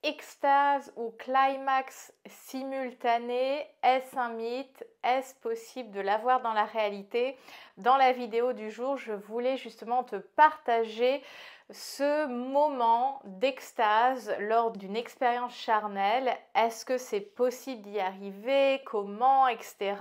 Extase ou climax simultané, est-ce un mythe? Est-ce possible de l'avoir dans la réalité? Dans la vidéo du jour, je voulais justement te partager ce moment d'extase lors d'une expérience charnelle. Est-ce que c'est possible d'y arriver? Comment? Etc.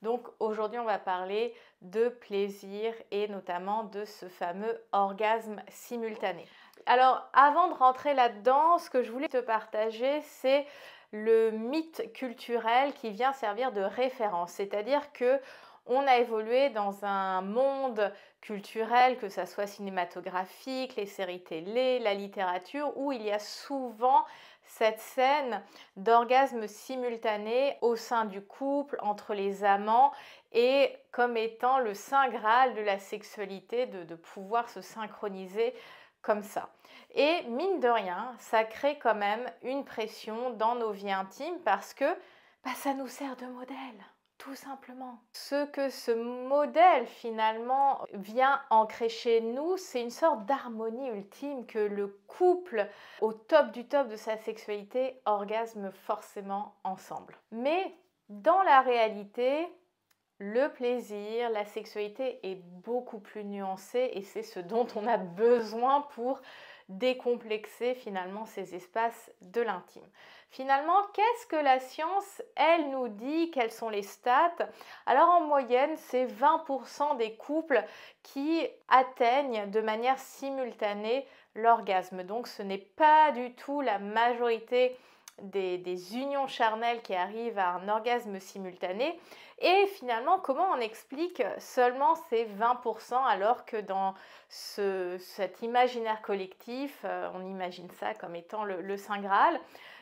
Donc aujourd'hui, on va parler de plaisir et notamment de ce fameux orgasme simultané. Alors, avant de rentrer là-dedans, ce que je voulais te partager, c'est le mythe culturel qui vient servir de référence. C'est-à-dire que on a évolué dans un monde culturel, que ça soit cinématographique, les séries télé, la littérature, où il y a souvent cette scène d'orgasme simultané au sein du couple, entre les amants, et comme étant le saint graal de la sexualité, de pouvoir se synchroniser comme ça. Et mine de rien, ça crée quand même une pression dans nos vies intimes parce que ça nous sert de modèle, tout simplement. Ce que ce modèle finalement vient ancrer chez nous, c'est une sorte d'harmonie ultime que le couple, au top du top de sa sexualité, orgasme forcément ensemble. Mais dans la réalité, le plaisir, la sexualité est beaucoup plus nuancée et c'est ce dont on a besoin pour décomplexer finalement ces espaces de l'intime. Finalement, qu'est-ce que la science, elle, nous dit? Quelles sont les stats? Alors en moyenne, c'est 20% des couples qui atteignent de manière simultanée l'orgasme. Donc ce n'est pas du tout la majorité des unions charnelles qui arrivent à un orgasme simultané. Et finalement, comment on explique seulement ces 20% alors que dans cet imaginaire collectif, on imagine ça comme étant le Saint Graal?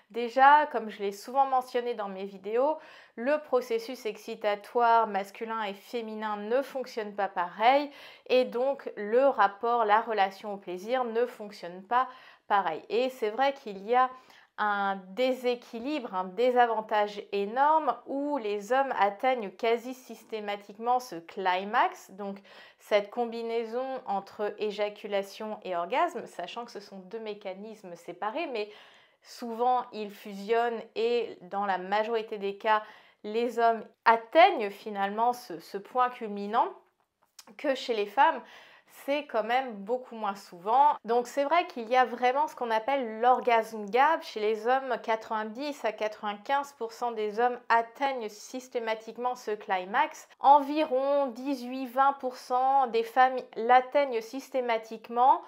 Déjà, comme je l'ai souvent mentionné dans mes vidéos, le processus excitatoire masculin et féminin ne fonctionne pas pareil et donc le rapport, la relation au plaisir ne fonctionne pas pareil. Et c'est vrai qu'il y a un déséquilibre, un désavantage énorme où les hommes atteignent quasi systématiquement ce climax, donc cette combinaison entre éjaculation et orgasme, sachant que ce sont deux mécanismes séparés, mais souvent ils fusionnent et dans la majorité des cas, les hommes atteignent finalement ce point culminant que chez les femmes, c'est quand même beaucoup moins souvent. Donc c'est vrai qu'il y a vraiment ce qu'on appelle l'orgasme gap. Chez les hommes, 90 à 95% des hommes atteignent systématiquement ce climax. Environ 18-20% des femmes l'atteignent systématiquement.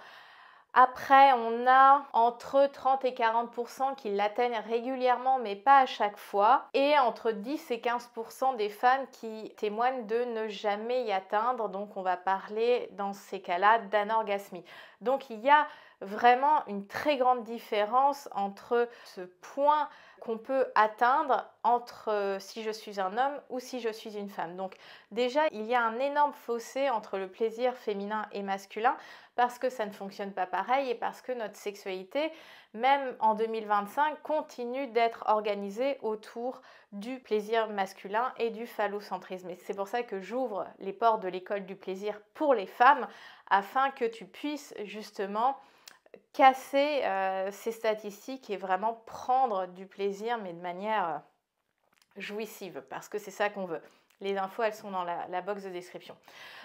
Après, on a entre 30 et 40% qui l'atteignent régulièrement, mais pas à chaque fois. Et entre 10 et 15% des femmes qui témoignent de ne jamais y atteindre. Donc, on va parler dans ces cas-là d'anorgasmie. Donc, il y a vraiment une très grande différence entre ce point qu'on peut atteindre entre si je suis un homme ou si je suis une femme. Donc déjà, il y a un énorme fossé entre le plaisir féminin et masculin parce que ça ne fonctionne pas pareil et parce que notre sexualité, même en 2025, continue d'être organisée autour du plaisir masculin et du phallocentrisme. Et c'est pour ça que j'ouvre les portes de l'école du plaisir pour les femmes afin que tu puisses justement casser ces statistiques et vraiment prendre du plaisir, mais de manière jouissive, parce que c'est ça qu'on veut. Les infos, elles sont dans la box de description.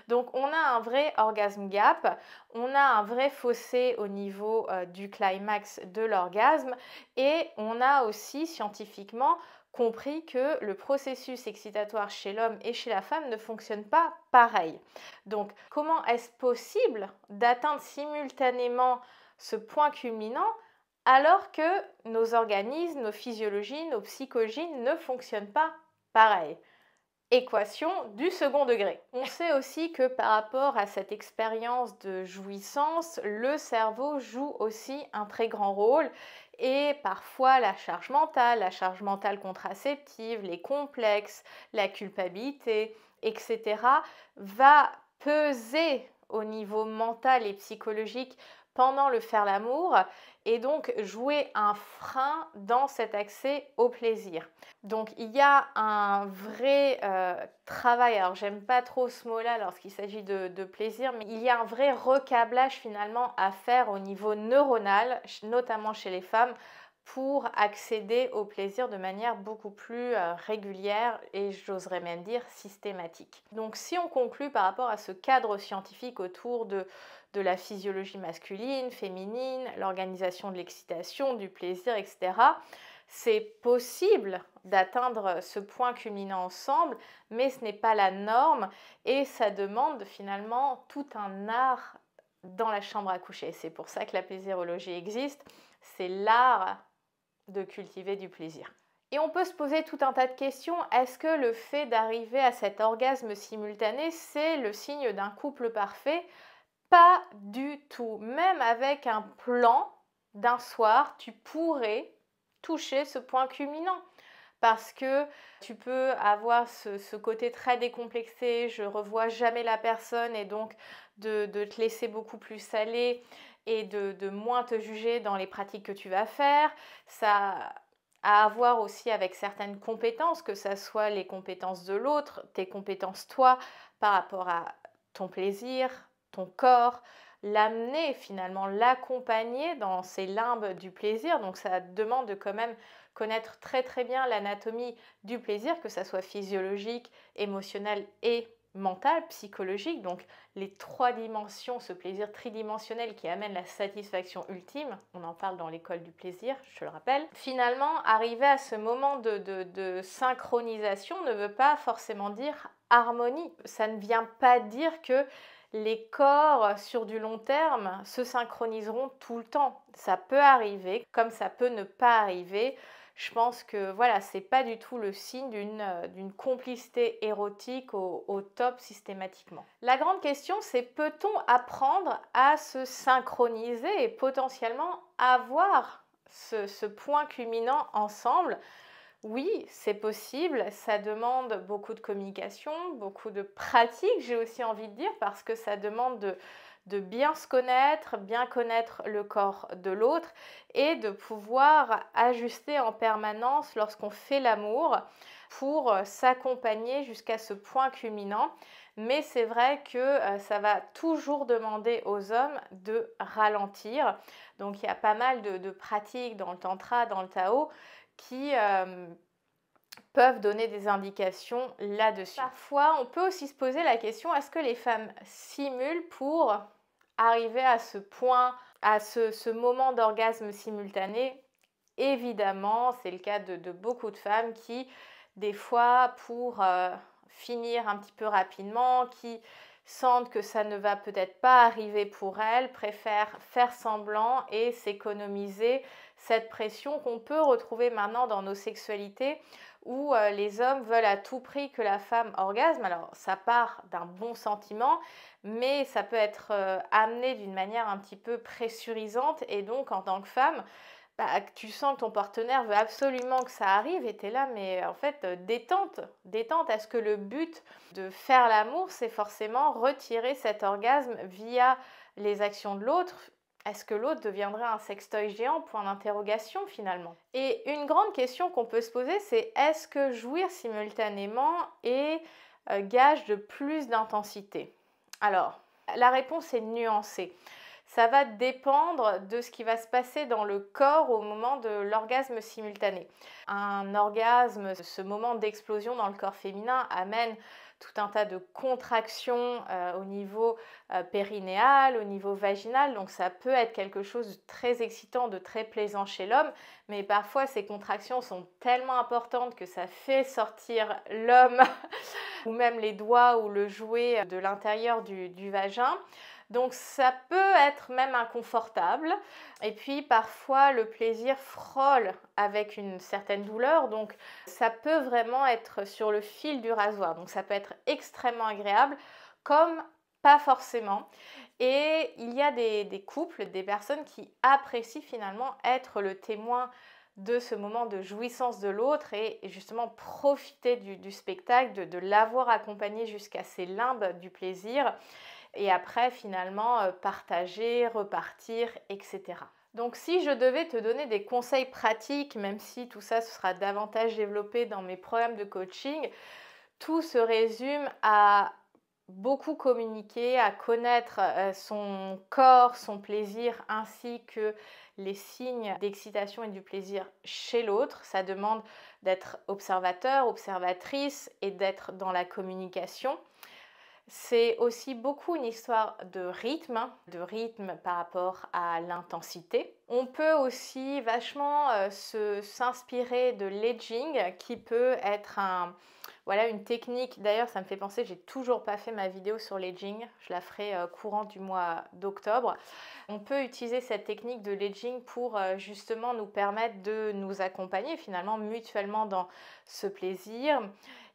Donc, on a un vrai orgasme gap, on a un vrai fossé au niveau du climax de l'orgasme et on a aussi scientifiquement compris que le processus excitatoire chez l'homme et chez la femme ne fonctionne pas pareil. Donc, comment est-ce possible d'atteindre simultanément ce point culminant alors que nos organismes, nos physiologies, nos psychologies ne fonctionnent pas pareil? Équation du second degré. On sait aussi que par rapport à cette expérience de jouissance, le cerveau joue aussi un très grand rôle et parfois la charge mentale contraceptive, les complexes, la culpabilité, etc. va peser au niveau mental et psychologique pendant le faire l'amour et donc jouer un frein dans cet accès au plaisir. Donc il y a un vrai travail, alors j'aime pas trop ce mot-là lorsqu'il s'agit de plaisir, mais il y a un vrai recablage finalement à faire au niveau neuronal, notamment chez les femmes, pour accéder au plaisir de manière beaucoup plus régulière et j'oserais même dire systématique. Donc si on conclut par rapport à ce cadre scientifique autour de la physiologie masculine, féminine, l'organisation de l'excitation, du plaisir, etc., c'est possible d'atteindre ce point culminant ensemble, mais ce n'est pas la norme et ça demande finalement tout un art dans la chambre à coucher. C'est pour ça que la plaisirologie existe, c'est l'art de cultiver du plaisir. Et on peut se poser tout un tas de questions. Est-ce que le fait d'arriver à cet orgasme simultané, c'est le signe d'un couple parfait? Pas du tout. Même avec un plan d'un soir, tu pourrais toucher ce point culminant. Parce que tu peux avoir ce côté très décomplexé, je revois jamais la personne et donc de te laisser beaucoup plus aller et de moins te juger dans les pratiques que tu vas faire. Ça a à voir aussi avec certaines compétences, que ce soit les compétences de l'autre, tes compétences toi par rapport à ton plaisir, ton corps, l'amener finalement, l'accompagner dans ces limbes du plaisir. Donc ça demande de quand même connaître très très bien l'anatomie du plaisir, que ça soit physiologique, émotionnel et mental, psychologique, donc les trois dimensions, ce plaisir tridimensionnel qui amène la satisfaction ultime, on en parle dans l'école du plaisir, je le rappelle. Finalement, arriver à ce moment de synchronisation ne veut pas forcément dire harmonie. Ça ne vient pas dire que les corps sur du long terme se synchroniseront tout le temps. Ça peut arriver, comme ça peut ne pas arriver. Je pense que voilà, c'est pas du tout le signe d'une complicité érotique au top systématiquement. La grande question, c'est peut-on apprendre à se synchroniser et potentiellement avoir ce point culminant ensemble? Oui, c'est possible, ça demande beaucoup de communication, beaucoup de pratique, j'ai aussi envie de dire, parce que ça demande de bien se connaître, bien connaître le corps de l'autre et de pouvoir ajuster en permanence lorsqu'on fait l'amour pour s'accompagner jusqu'à ce point culminant. Mais c'est vrai que ça va toujours demander aux hommes de ralentir. Donc il y a pas mal de pratiques dans le tantra, dans le Tao, qui peuvent donner des indications là-dessus. Parfois, on peut aussi se poser la question, est-ce que les femmes simulent pour arriver à ce point, à ce moment d'orgasme simultané? Évidemment, c'est le cas de beaucoup de femmes qui, des fois, pour finir un petit peu rapidement, qui sentent que ça ne va peut-être pas arriver pour elles, préfèrent faire semblant et s'économiser cette pression qu'on peut retrouver maintenant dans nos sexualités où les hommes veulent à tout prix que la femme orgasme. Alors ça part d'un bon sentiment, mais ça peut être amené d'une manière un petit peu pressurisante et donc en tant que femme, tu sens que ton partenaire veut absolument que ça arrive et tu es là, mais en fait, détente. Est-ce que le but de faire l'amour, c'est forcément retirer cet orgasme via les actions de l'autre? Est-ce que l'autre deviendrait un sextoy géant? Point d'interrogation finalement. Et une grande question qu'on peut se poser, c'est est-ce que jouir simultanément est gage de plus d'intensité? Alors, la réponse est nuancée. Ça va dépendre de ce qui va se passer dans le corps au moment de l'orgasme simultané. Un orgasme, ce moment d'explosion dans le corps féminin amène tout un tas de contractions au niveau périnéal, au niveau vaginal, donc ça peut être quelque chose de très excitant, de très plaisant chez l'homme, mais parfois ces contractions sont tellement importantes que ça fait sortir l'homme ou même les doigts ou le jouet de l'intérieur du vagin. Donc ça peut être même inconfortable et puis parfois le plaisir frôle avec une certaine douleur, donc ça peut vraiment être sur le fil du rasoir, donc ça peut être extrêmement agréable comme pas forcément. Et il y a des couples, des personnes qui apprécient finalement être le témoin de ce moment de jouissance de l'autre et justement profiter du spectacle, de l'avoir accompagné jusqu'à ces limbes du plaisir. Et après, finalement, partager, repartir, etc. Donc, si je devais te donner des conseils pratiques, même si tout ça, ce sera davantage développé dans mes programmes de coaching, tout se résume à beaucoup communiquer, à connaître son corps, son plaisir, ainsi que les signes d'excitation et du plaisir chez l'autre. Ça demande d'être observateur, observatrice et d'être dans la communication. C'est aussi beaucoup une histoire de rythme par rapport à l'intensité. On peut aussi vachement s'inspirer de l'edging qui peut être une technique. D'ailleurs, ça me fait penser, j'ai toujours pas fait ma vidéo sur l'edging. Je la ferai courant du mois d'octobre. On peut utiliser cette technique de l'edging pour justement nous permettre de nous accompagner finalement mutuellement dans ce plaisir.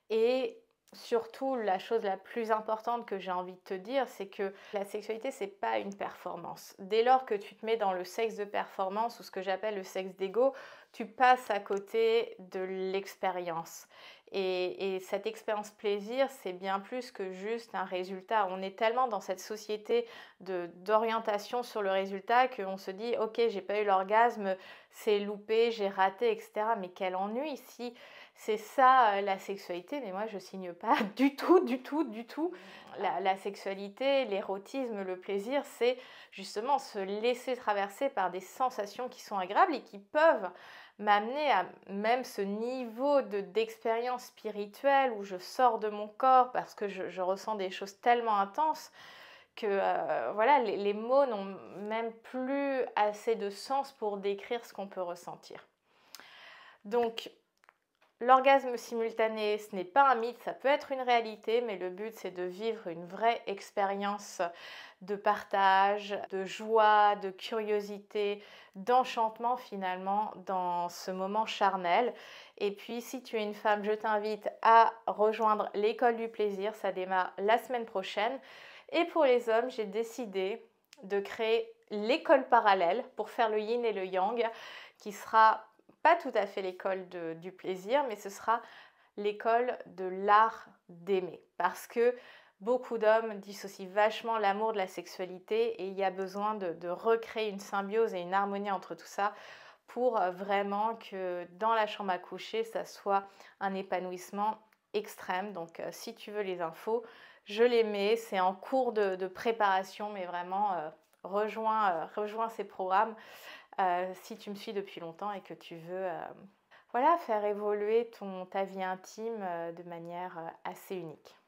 Et surtout, la chose la plus importante que j'ai envie de te dire, c'est que la sexualité, c'est pas une performance. Dès lors que tu te mets dans le sexe de performance ou ce que j'appelle le sexe d'ego, tu passes à côté de l'expérience. Et cette expérience plaisir, c'est bien plus que juste un résultat. On est tellement dans cette société d'orientation sur le résultat qu'on se dit « Ok, j'ai pas eu l'orgasme, c'est loupé, j'ai raté, etc. » Mais quel ennui si c'est ça la sexualité, mais moi je signe pas du tout. La sexualité, l'érotisme, le plaisir, c'est justement se laisser traverser par des sensations qui sont agréables et qui peuvent m'amener à même ce niveau d'expérience spirituelle où je sors de mon corps parce que je ressens des choses tellement intenses que les mots n'ont même plus assez de sens pour décrire ce qu'on peut ressentir. Donc, l'orgasme simultané, ce n'est pas un mythe, ça peut être une réalité, mais le but c'est de vivre une vraie expérience de partage, de joie, de curiosité, d'enchantement finalement dans ce moment charnel. Et puis si tu es une femme, je t'invite à rejoindre l'école du plaisir, ça démarre la semaine prochaine. Et pour les hommes, j'ai décidé de créer l'école parallèle pour faire le yin et le yang, qui sera pas tout à fait l'école du plaisir, mais ce sera l'école de l'art d'aimer. Parce que beaucoup d'hommes dissocient vachement l'amour de la sexualité et il y a besoin de recréer une symbiose et une harmonie entre tout ça pour vraiment que dans la chambre à coucher, ça soit un épanouissement extrême. Donc si tu veux les infos, je les mets, c'est en cours de préparation, mais vraiment rejoins ces programmes. Si tu me suis depuis longtemps et que tu veux faire évoluer ta vie intime de manière assez unique.